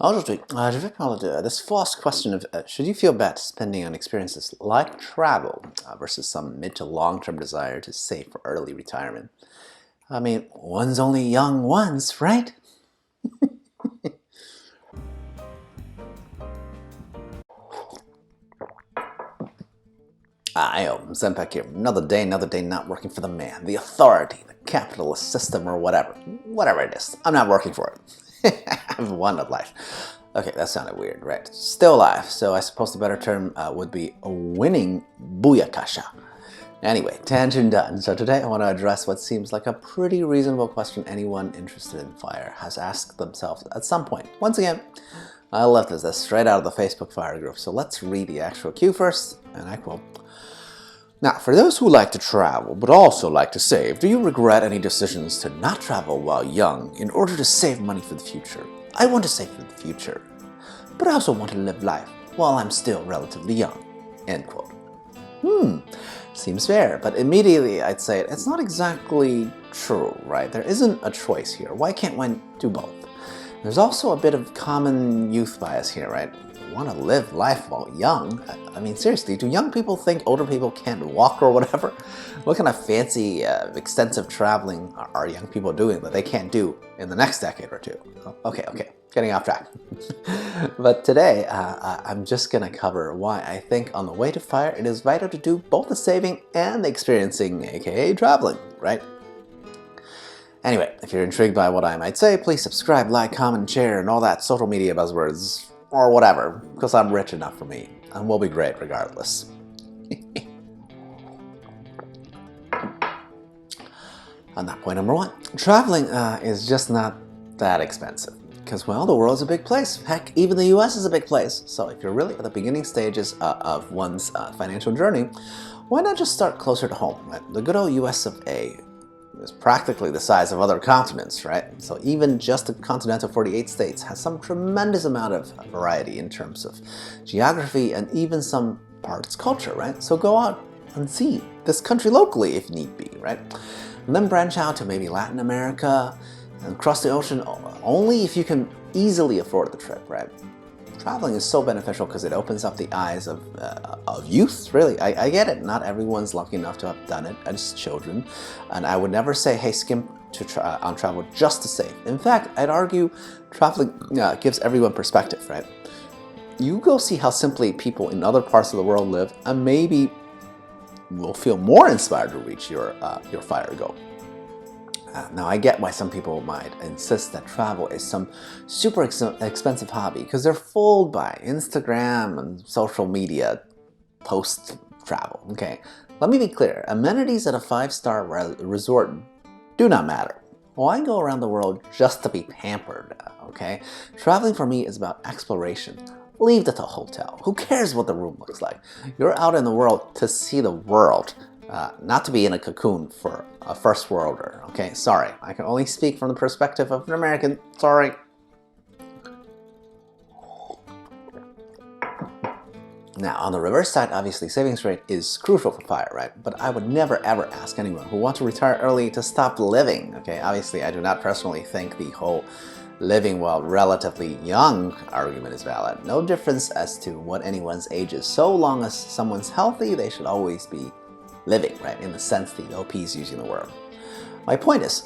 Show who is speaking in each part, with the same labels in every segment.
Speaker 1: Aujourd'hui, je vais parler de this false question of should you feel bad spending on experiences like travel versus some mid to long-term desire to save for early retirement. I mean, one's only young once, right? Ayo, Zempak here. Another day not working for the man, the authority, the capitalist system, or whatever it is. I'm not working for it. I've won at life. Okay, that sounded weird, right? Still alive, so I suppose the better term would be a winning booyakasha. Anyway, tangent done. So today I want to address what seems like a pretty reasonable question anyone interested in fire has asked themselves at some point. Once again, I left this straight out of the Facebook fire group, so let's read the actual cue first, and I quote, "Now, for those who like to travel but also like to save, do you regret any decisions to not travel while young in order to save money for the future? I want to save for the future, but I also want to live life while I'm still relatively young." End quote. Seems fair, but immediately I'd say it's not exactly true, right? There isn't a choice here. Why can't one do both? There's also a bit of common youth bias here, right? Want to live life while young? I mean, seriously, do young people think older people can't walk or whatever? What kind of fancy, extensive traveling are young people doing that they can't do in the next decade or two? Okay, getting off track. But today, I'm just gonna cover why I think on the way to fire, it is vital to do both the saving and the experiencing, aka traveling, right? Anyway, if you're intrigued by what I might say, please subscribe, like, comment, share, and all that social media buzzwords, or whatever, because I'm rich enough for me, and we'll be great regardless. On that point number one, traveling is just not that expensive. Because, well, the world's a big place. Heck, even the US is a big place. So if you're really at the beginning stages of one's financial journey, why not just start closer to home? Right? The good old US of A is practically the size of other continents, right? So even just the continental 48 states has some tremendous amount of variety in terms of geography and even some parts culture, right? So go out and see this country locally if need be, right? And then branch out to maybe Latin America and cross the ocean only if you can easily afford the trip, right? Traveling is so beneficial because it opens up the eyes of youth, really. I get it. Not everyone's lucky enough to have done it as children. And I would never say, hey, skimp on travel just to save. In fact, I'd argue traveling gives everyone perspective, right? You go see how simply people in other parts of the world live, and maybe will feel more inspired to reach your fire goal. Now, I get why some people might insist that travel is some super expensive hobby because they're fooled by Instagram and social media post-travel. Okay, let me be clear. Amenities at a five-star resort do not matter. Why go around the world just to be pampered, okay? Traveling for me is about exploration. Leave that to a hotel. Who cares what the room looks like? You're out in the world to see the world. Not to be in a cocoon for a first worlder, okay? Sorry, I can only speak from the perspective of an American. Sorry. Now, on the reverse side, obviously, savings rate is crucial for fire, right? But I would never ever ask anyone who wants to retire early to stop living, okay? Obviously, I do not personally think the whole living while relatively young argument is valid. No difference as to what anyone's age is. So long as someone's healthy, they should always be living, right, in the sense the OP is using the word. My point is,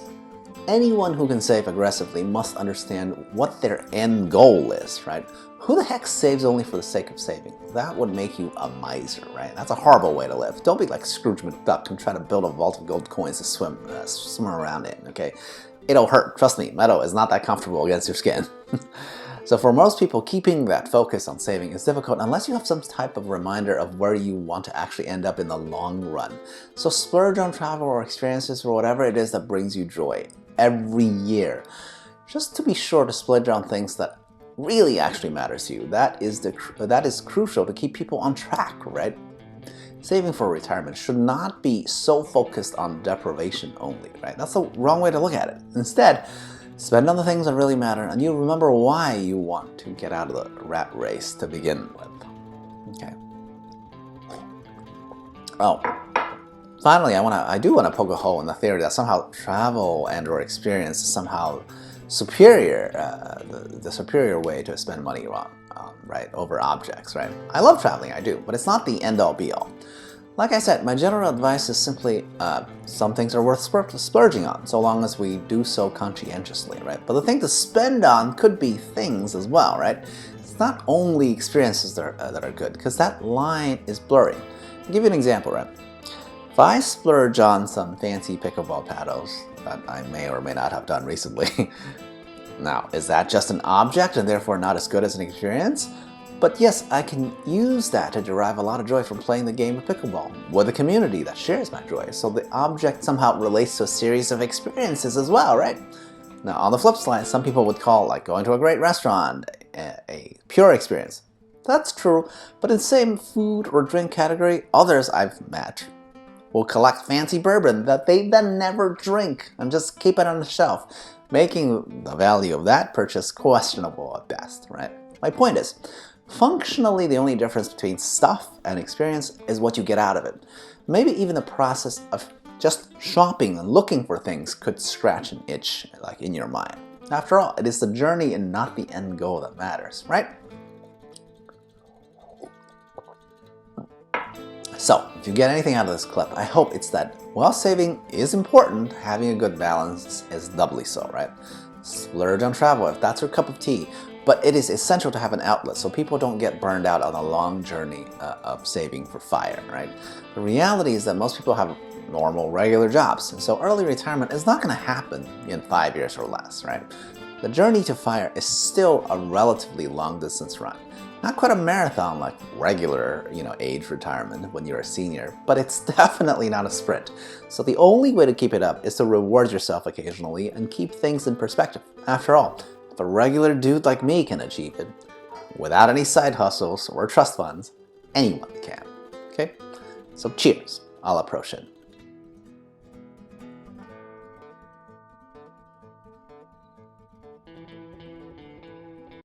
Speaker 1: anyone who can save aggressively must understand what their end goal is, right? Who the heck saves only for the sake of saving? That would make you a miser, right? That's a horrible way to live. Don't be like Scrooge McDuck and try to build a vault of gold coins to swim around in, okay? It'll hurt. Trust me, metal is not that comfortable against your skin. So for most people, keeping that focus on saving is difficult unless you have some type of reminder of where you want to actually end up in the long run. So splurge on travel or experiences or whatever it is that brings you joy every year. Just to be sure to splurge on things that really actually matters to you. That is crucial to keep people on track, right? Saving for retirement should not be so focused on deprivation only, right? That's the wrong way to look at it. Instead, spend on the things that really matter, and you remember why you want to get out of the rat race to begin with. Okay. Oh, finally, I do want to poke a hole in the theory that somehow travel and/or experience somehow superior, the superior way to spend money on, right, over objects, right? I love traveling, I do, but it's not the end-all be-all. Like I said, my general advice is simply some things are worth splurging on, so long as we do so conscientiously, right? But the thing to spend on could be things as well, right? It's not only experiences that are good, because that line is blurry. I'll give you an example, right? If I splurge on some fancy pickleball paddles that I may or may not have done recently, now, is that just an object and therefore not as good as an experience? But yes, I can use that to derive a lot of joy from playing the game of pickleball with a community that shares my joy. So the object somehow relates to a series of experiences as well, right? Now, on the flip side, some people would call like going to a great restaurant a pure experience. That's true, but in the same food or drink category, others I've met will collect fancy bourbon that they then never drink and just keep it on the shelf, making the value of that purchase questionable at best, right? My point is, functionally, the only difference between stuff and experience is what you get out of it. Maybe even the process of just shopping and looking for things could scratch an itch, like in your mind. After all, it is the journey and not the end goal that matters, right? So, if you get anything out of this clip, I hope it's that while saving is important, having a good balance is doubly so, right? Splurge on travel if that's your cup of tea. But it is essential to have an outlet so people don't get burned out on a long journey of saving for FIRE, right? The reality is that most people have normal, regular jobs, and so early retirement is not going to happen in 5 years or less, right? The journey to FIRE is still a relatively long-distance run. Not quite a marathon like regular, age retirement when you're a senior, but it's definitely not a sprint. So the only way to keep it up is to reward yourself occasionally and keep things in perspective. After all, if a regular dude like me can achieve it, without any side hustles or trust funds, anyone can. Okay? So cheers, a la prochaine.